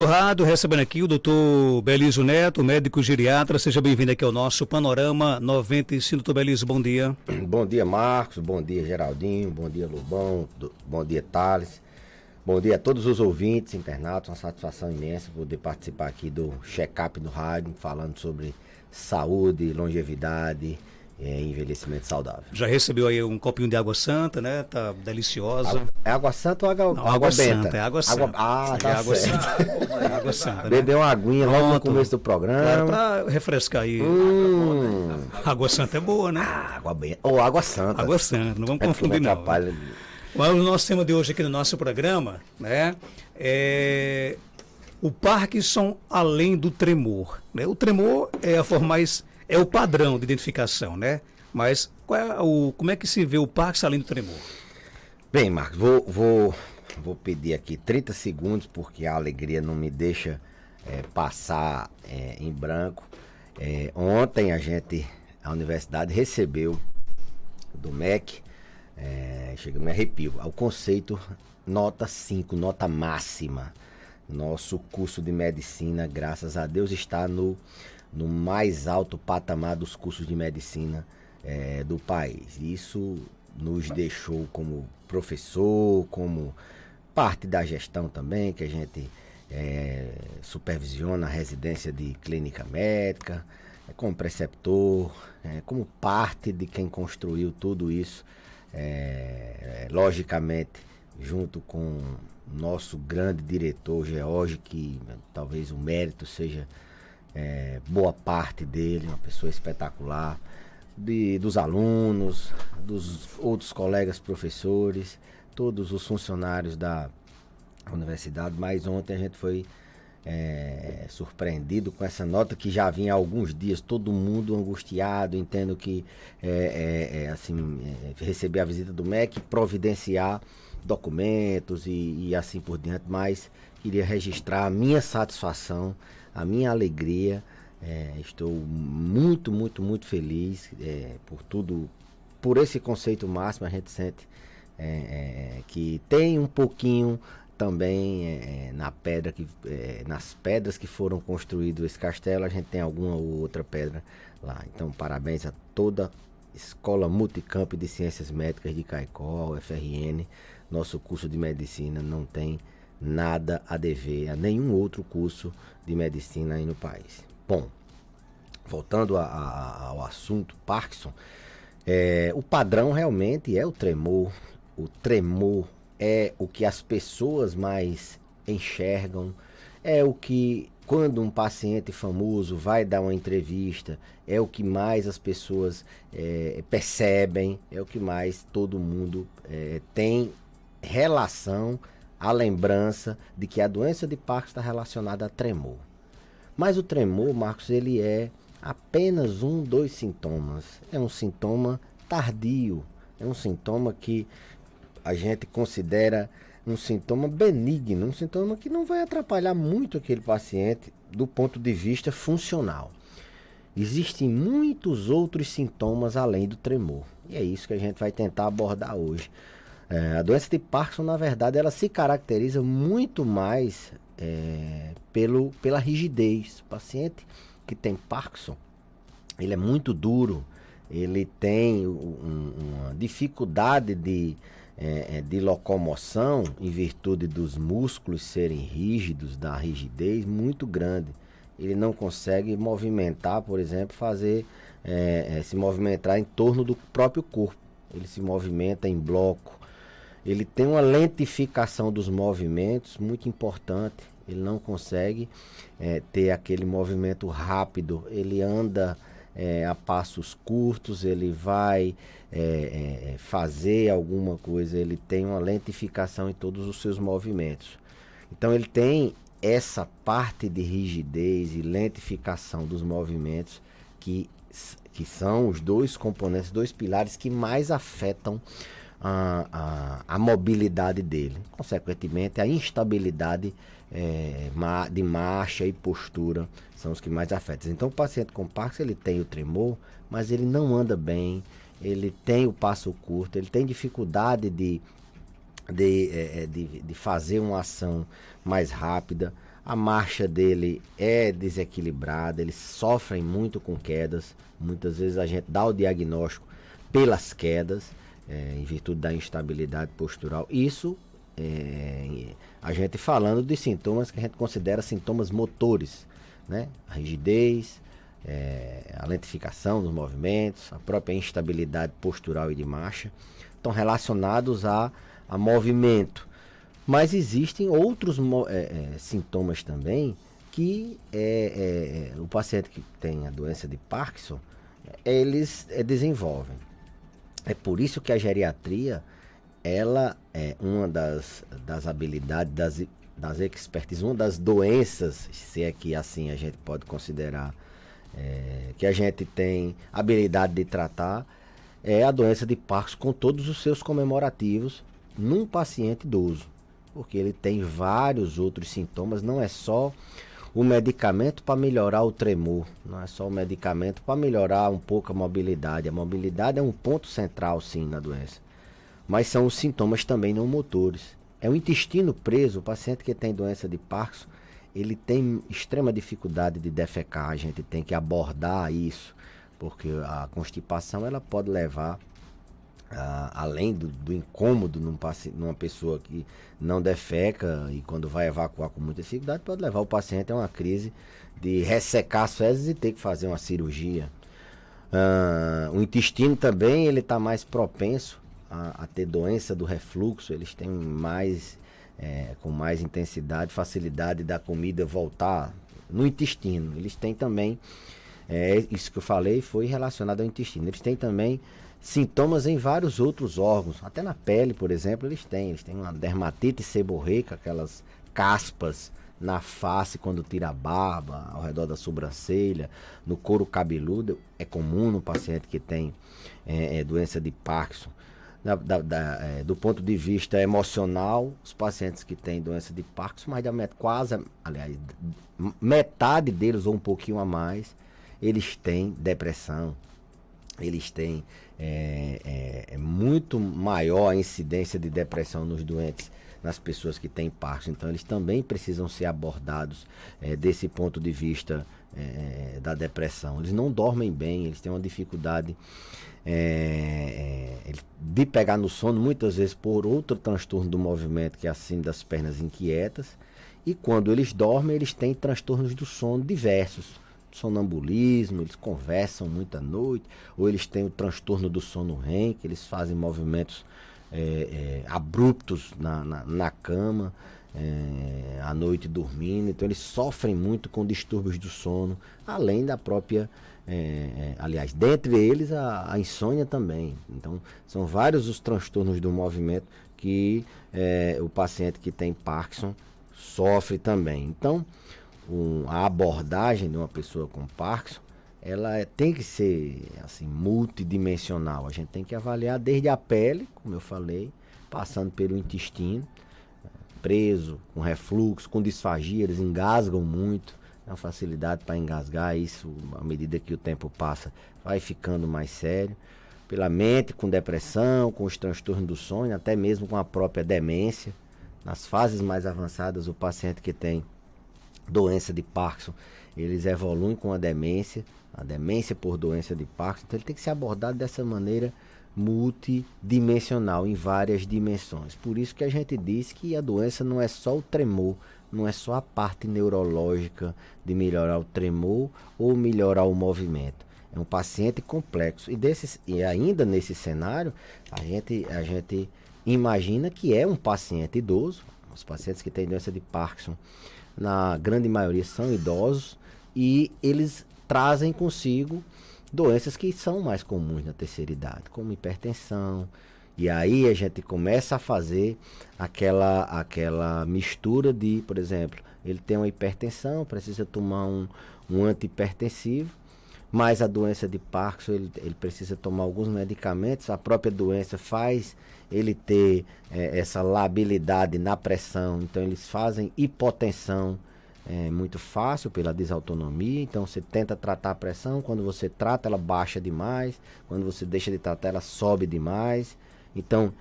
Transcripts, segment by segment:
Rádio, recebendo aqui o doutor Belísio Neto, médico geriatra. Seja bem-vindo aqui ao nosso Panorama 95. Doutor Belísio, bom dia. Bom dia, Marcos. Bom dia, Geraldinho. Bom dia, Lobão. Bom dia, Thales. Bom dia a todos os ouvintes, internautas. Uma satisfação imensa poder participar aqui do check-up do rádio, falando sobre saúde, longevidade e envelhecimento saudável. Já recebeu aí um copinho de água santa, né? Tá deliciosa. É água santa ou Não, água benta? Santa, é água santa. Tá é água certo. santa. É água santa, né? Beber uma aguinha logo no Pronto. começo do Claro, programa. pra refrescar aí. Água santa é boa, né? Água benta. Ou água santa. Água santa, não vamos É porque confundir não. atrapalha. Mas o nosso tema de hoje aqui no nosso programa, né, é o Parkinson além do tremor, né? O tremor é a forma mais, é o padrão de identificação, né? Mas como é que se vê o Parkinson além do tremor? Bem, Marcos, vou pedir aqui 30 segundos, porque a alegria não me deixa passar em branco. Ontem a universidade recebeu do MEC, chega, me arrepio, ao conceito nota 5, nota máxima. Nosso curso de medicina, graças a Deus, está no mais alto patamar dos cursos de medicina do país. Isso nos deixou como professor, como parte da gestão também, que a gente supervisiona a residência de clínica médica, como preceptor, como parte de quem construiu tudo isso, logicamente, junto com nosso grande diretor, George, que talvez o mérito seja boa parte dele, uma pessoa espetacular, dos alunos, dos outros colegas professores, todos os funcionários da universidade. Mas ontem a gente foi surpreendido com essa nota que já vinha há alguns dias, todo mundo angustiado, entendo que receber a visita do MEC, providenciar documentos e assim por diante, mas queria registrar a minha satisfação, a minha alegria. Estou muito, muito, muito feliz por tudo, por esse conceito máximo. A gente sente que tem um pouquinho também nas pedras que foram construídos esse castelo, a gente tem alguma ou outra pedra lá. Então, parabéns a toda a Escola Multicamp de Ciências Médicas de Caicó, UFRN. Nosso curso de medicina não tem nada a dever a nenhum outro curso de medicina aí no país. Bom, voltando ao assunto Parkinson, o padrão realmente é o tremor. O tremor é o que as pessoas mais enxergam, é o que, quando um paciente famoso vai dar uma entrevista, é o que mais as pessoas percebem, é o que mais todo mundo tem relação, a lembrança de que a doença de Parkinson está relacionada a tremor. Mas o tremor, Marcos, ele é apenas dois sintomas. É um sintoma tardio, é um sintoma que a gente considera um sintoma benigno, um sintoma que não vai atrapalhar muito aquele paciente do ponto de vista funcional. Existem muitos outros sintomas além do tremor, e é isso que a gente vai tentar abordar hoje. A doença de Parkinson, na verdade, ela se caracteriza muito mais pela rigidez. O paciente que tem Parkinson, ele é muito duro, ele tem uma dificuldade de locomoção em virtude dos músculos serem rígidos, da rigidez muito grande. Ele não consegue movimentar, por exemplo, se movimentar em torno do próprio corpo. Ele se movimenta em bloco. Ele tem uma lentificação dos movimentos muito importante. Ele não consegue ter aquele movimento rápido. Ele anda a passos curtos, ele vai fazer alguma coisa, ele tem uma lentificação em todos os seus movimentos. Então ele tem essa parte de rigidez e lentificação dos movimentos que são os dois componentes, dois pilares que mais afetam a mobilidade dele. Consequentemente, a instabilidade de marcha e postura são os que mais afetam. Então, o paciente com Parkinson, ele tem o tremor, mas ele não anda bem, ele tem o passo curto, ele tem dificuldade de fazer uma ação mais rápida. a marcha dele é desequilibrada, eles sofrem muito com quedas. Muitas vezes a gente dá o diagnóstico pelas quedas, em virtude da instabilidade postural. Isso a gente falando de sintomas que a gente considera sintomas motores, né? A rigidez, a lentificação dos movimentos, a própria instabilidade postural e de marcha, estão relacionados a movimento. Mas existem outros sintomas também que o paciente que tem a doença de Parkinson, eles desenvolvem. É por isso que a geriatria, ela é uma das habilidades, das expertises, uma das doenças, se é que assim a gente pode considerar, que a gente tem habilidade de tratar, é a doença de Parkinson com todos os seus comemorativos num paciente idoso. Porque ele tem vários outros sintomas, não é só o medicamento para melhorar o tremor, não é só o medicamento para melhorar um pouco a mobilidade. A mobilidade é um ponto central, sim, na doença. Mas são os sintomas também não motores. É o intestino preso. O paciente que tem doença de Parkinson, ele tem extrema dificuldade de defecar. A gente tem que abordar isso, porque a constipação ela pode levar, além do incômodo numa pessoa que não defeca e quando vai evacuar com muita dificuldade, pode levar o paciente a uma crise de ressecar as fezes e ter que fazer uma cirurgia. O intestino também ele está mais propenso a ter doença do refluxo. Eles têm com mais intensidade, facilidade da comida voltar no intestino. Eles têm também, isso que eu falei foi relacionado ao intestino. Eles têm também sintomas em vários outros órgãos, até na pele, por exemplo, eles têm uma dermatite seborreica, aquelas caspas na face quando tira a barba, ao redor da sobrancelha, no couro cabeludo. É comum no paciente que tem doença de Parkinson. Do ponto de vista emocional, os pacientes que têm doença de Parkinson, metade deles ou um pouquinho a mais, eles têm depressão. Eles têm muito maior a incidência de depressão nos doentes, nas pessoas que têm Parkinson. Então eles também precisam ser abordados desse ponto de vista da depressão. Eles não dormem bem, eles têm uma dificuldade de pegar no sono, muitas vezes por outro transtorno do movimento, que é a síndrome das pernas inquietas. E quando eles dormem, eles têm transtornos do sono diversos. Sonambulismo, eles conversam muito à noite, ou eles têm o transtorno do sono REM, que eles fazem movimentos abruptos na cama, à noite dormindo. Então eles sofrem muito com distúrbios do sono, além da própria, aliás, dentre eles a insônia também. Então são vários os transtornos do movimento que o paciente que tem Parkinson sofre também. Então a abordagem de uma pessoa com Parkinson, ela tem que ser assim, multidimensional. A gente tem que avaliar desde a pele, como eu falei, passando pelo intestino, preso, com refluxo, com disfagia, eles engasgam muito, tem uma facilidade para engasgar. Isso, à medida que o tempo passa, vai ficando mais sério. Pela mente, com depressão, com os transtornos do sono, até mesmo com a própria demência. Nas fases mais avançadas, o paciente que tem doença de Parkinson, eles evoluem com a demência por doença de Parkinson. Então ele tem que ser abordado dessa maneira multidimensional, em várias dimensões. Por isso que a gente diz que a doença não é só o tremor, não é só a parte neurológica de melhorar o tremor ou melhorar o movimento. É um paciente complexo. E ainda nesse cenário, a gente imagina que é um paciente idoso. Os pacientes que têm doença de Parkinson, na grande maioria, são idosos, e eles trazem consigo doenças que são mais comuns na terceira idade, como hipertensão. E aí a gente começa a fazer aquela mistura de, por exemplo, ele tem uma hipertensão, precisa tomar um antihipertensivo, mas a doença de Parkinson, ele precisa tomar alguns medicamentos. A própria doença faz ele ter essa labilidade na pressão, então eles fazem hipotensão muito fácil pela desautonomia. Então você tenta tratar a pressão, quando você trata ela baixa demais, quando você deixa de tratar ela sobe demais. Então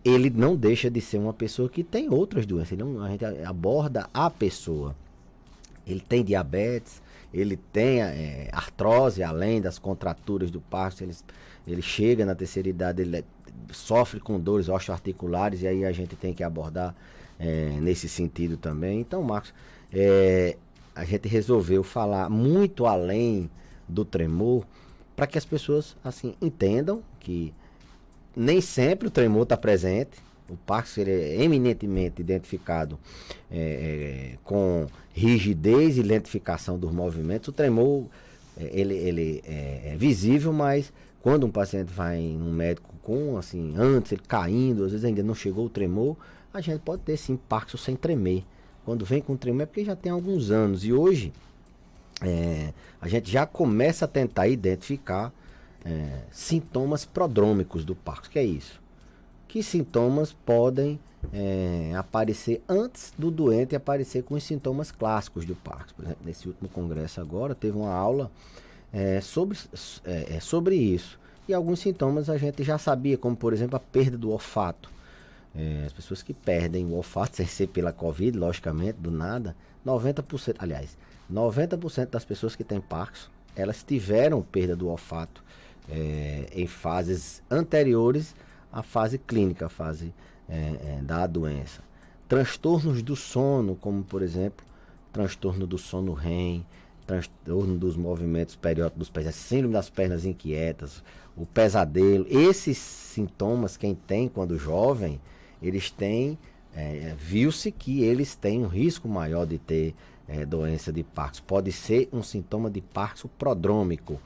ele não deixa de ser uma pessoa que tem outras doenças. A gente aborda a pessoa. ele tem diabetes, ele tem artrose, além das contraturas do Parkinson, ele chega na terceira idade, ele sofre com dores osteoarticulares, e aí a gente tem que abordar nesse sentido também. Então, Marcos, a gente resolveu falar muito além do tremor, para que as pessoas assim entendam que nem sempre o tremor está presente. O Parkinson ele é eminentemente identificado com rigidez e lentificação dos movimentos. O tremor ele é visível, mas quando um paciente vai num médico com, assim, antes ele caindo, às vezes ainda não chegou o tremor, a gente pode ter sim Parkinson sem tremer. Quando vem com tremor é porque já tem alguns anos. E hoje a gente já começa a tentar identificar sintomas prodrômicos do Parkinson. Que é isso? Que sintomas podem aparecer antes do doente aparecer com os sintomas clássicos do Parkinson. Por exemplo, nesse último congresso agora, teve uma aula sobre isso. E alguns sintomas a gente já sabia, como por exemplo a perda do olfato. As pessoas que perdem o olfato, sem ser pela Covid, logicamente, do nada, 90% das pessoas que têm Parkinson, elas tiveram perda do olfato em fases anteriores à fase clínica, a fase da doença. Transtornos do sono, como por exemplo, transtorno do sono REM, transtorno dos movimentos periódicos dos pés, síndrome das pernas inquietas, o pesadelo. Esses sintomas, quem tem quando jovem, eles têm, viu-se que eles têm um risco maior de ter doença de Parkinson. Pode ser um sintoma de Parkinson prodrômico.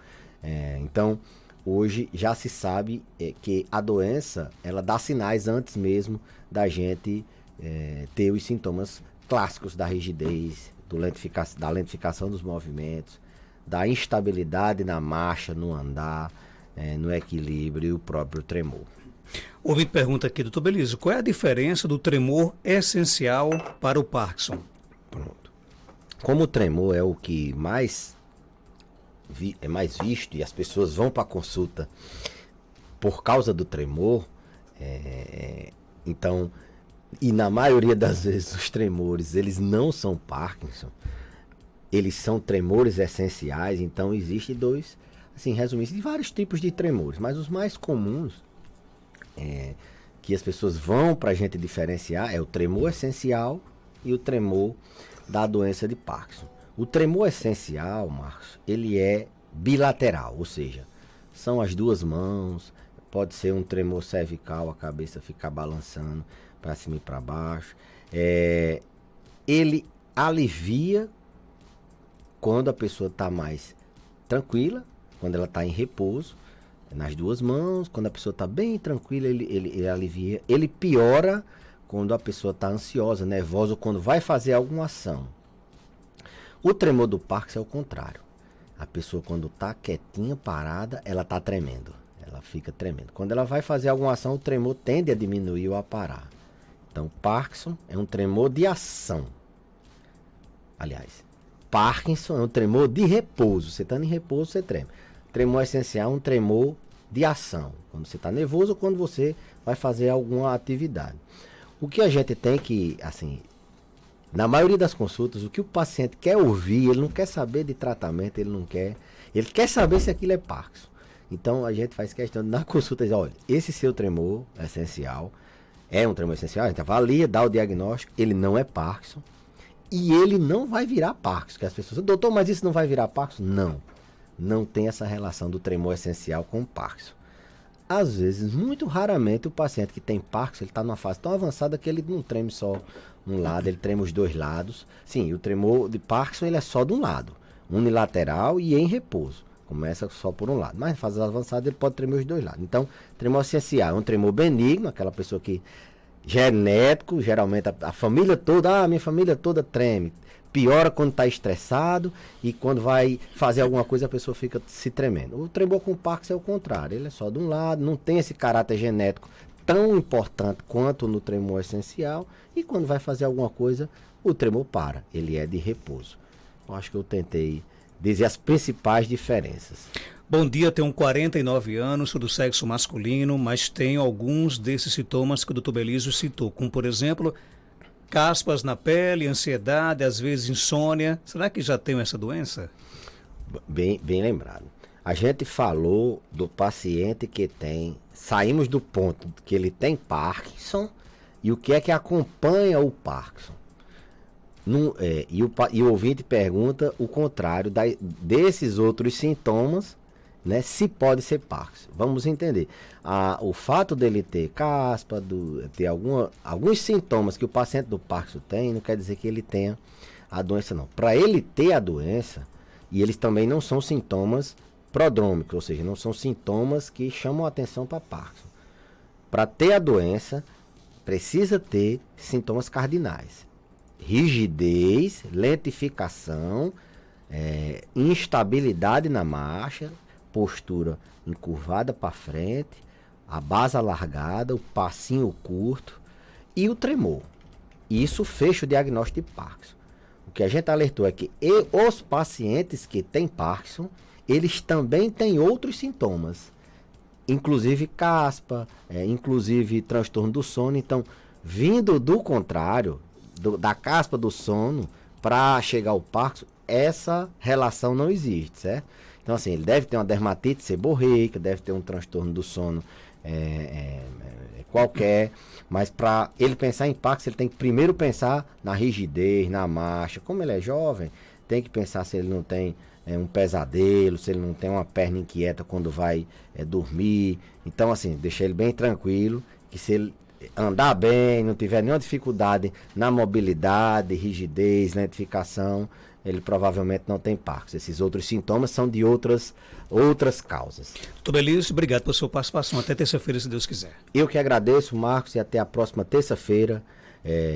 Então, hoje já se sabe que a doença, ela dá sinais antes mesmo da gente ter os sintomas clássicos da rigidez, da lentificação dos movimentos, da instabilidade na marcha, no andar, no equilíbrio e o próprio tremor. Ouvinte pergunta aqui, doutor Belísio, qual é a diferença do tremor essencial para o Parkinson? Pronto. Como o tremor é o que é mais visto e as pessoas vão para a consulta por causa do tremor, então, e na maioria das vezes os tremores, eles não são Parkinson, eles são tremores essenciais. Então existem dois, assim, resumindo, vários tipos de tremores, mas os mais comuns que as pessoas vão para a gente diferenciar é o tremor essencial e o tremor da doença de Parkinson. O tremor essencial, Marcos, ele é bilateral, ou seja, são as duas mãos, pode ser um tremor cervical, a cabeça ficar balançando para cima e para baixo. Ele alivia quando a pessoa está mais tranquila, quando ela está em repouso, nas duas mãos. Quando a pessoa está bem tranquila, ele alivia. Ele piora quando a pessoa está ansiosa, nervosa, ou quando vai fazer alguma ação. O tremor do Parkinson é o contrário. A pessoa, quando está quietinha, parada, ela está tremendo. Ela fica tremendo. Quando ela vai fazer alguma ação, o tremor tende a diminuir ou a parar. Então, Parkinson é um tremor de ação. Aliás, Parkinson é um tremor de repouso. Você está em repouso, você treme. Tremor essencial é um tremor de ação. Quando você está nervoso ou quando você vai fazer alguma atividade. O que a gente tem que, assim, na maioria das consultas, o que o paciente quer ouvir, ele não quer saber de tratamento, ele quer saber se aquilo é Parkinson. Então a gente faz questão de, na consulta, dizer, olha, esse seu tremor essencial é um tremor essencial, a gente avalia, dá o diagnóstico, ele não é Parkinson e ele não vai virar Parkinson. Que as pessoas, doutor, mas isso não vai virar Parkinson? Não tem essa relação do tremor essencial com o Parkinson. Às vezes, muito raramente, o paciente que tem Parkinson, ele está numa fase tão avançada que ele não treme só um lado, ele treme os dois lados. Sim, o tremor de Parkinson ele é só de um lado, unilateral e em repouso. Começa só por um lado, mas em fase avançada ele pode tremer os dois lados. Então, tremor essencial é um tremor benigno, aquela pessoa que genético, geralmente a família toda, minha família toda treme. Piora quando está estressado e quando vai fazer alguma coisa a pessoa fica se tremendo. O tremor com Parkinson é o contrário, ele é só de um lado, não tem esse caráter genético tão importante quanto no tremor essencial e quando vai fazer alguma coisa o tremor para, ele é de repouso. Eu acho que eu tentei dizer as principais diferenças. Bom dia, tenho 49 anos, sou do sexo masculino, mas tenho alguns desses sintomas que o Dr. Belísio citou, como por exemplo, caspas na pele, ansiedade, às vezes insônia. Será que já tem essa doença? Bem lembrado. A gente falou do paciente que tem, saímos do ponto que ele tem Parkinson e o que é que acompanha o Parkinson. E o ouvinte pergunta o contrário desses outros sintomas, né, se pode ser Parkinson. Vamos entender. O fato dele ter caspa, ter alguns sintomas que o paciente do Parkinson tem, não quer dizer que ele tenha a doença, não. Para ele ter a doença, e eles também não são sintomas prodrômicos, ou seja, não são sintomas que chamam a atenção para Parkinson. Para ter a doença, precisa ter sintomas cardinais: rigidez, lentificação, instabilidade na marcha, postura encurvada para frente, a base alargada, o passinho curto e o tremor. Isso fecha o diagnóstico de Parkinson. O que a gente alertou é que os pacientes que têm Parkinson, eles também têm outros sintomas, inclusive caspa, inclusive transtorno do sono. Então, vindo do contrário, da caspa do sono para chegar ao Parkinson, essa relação não existe, certo? Então, assim, ele deve ter uma dermatite seborreica, deve ter um transtorno do sono qualquer, mas para ele pensar em Parkinson, ele tem que primeiro pensar na rigidez, na marcha. Como ele é jovem, tem que pensar se ele não tem um pesadelo, se ele não tem uma perna inquieta quando vai dormir. Então, assim, deixa ele bem tranquilo, que se ele andar bem, não tiver nenhuma dificuldade na mobilidade, rigidez, lentificação, ele provavelmente não tem Parkinson. Esses outros sintomas são de outras causas. Doutor Belício, obrigado pela sua participação. Até terça-feira, se Deus quiser. Eu que agradeço, Marcos, e até a próxima terça-feira,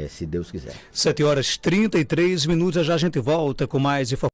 se Deus quiser. 7h33, já a gente volta com mais informações.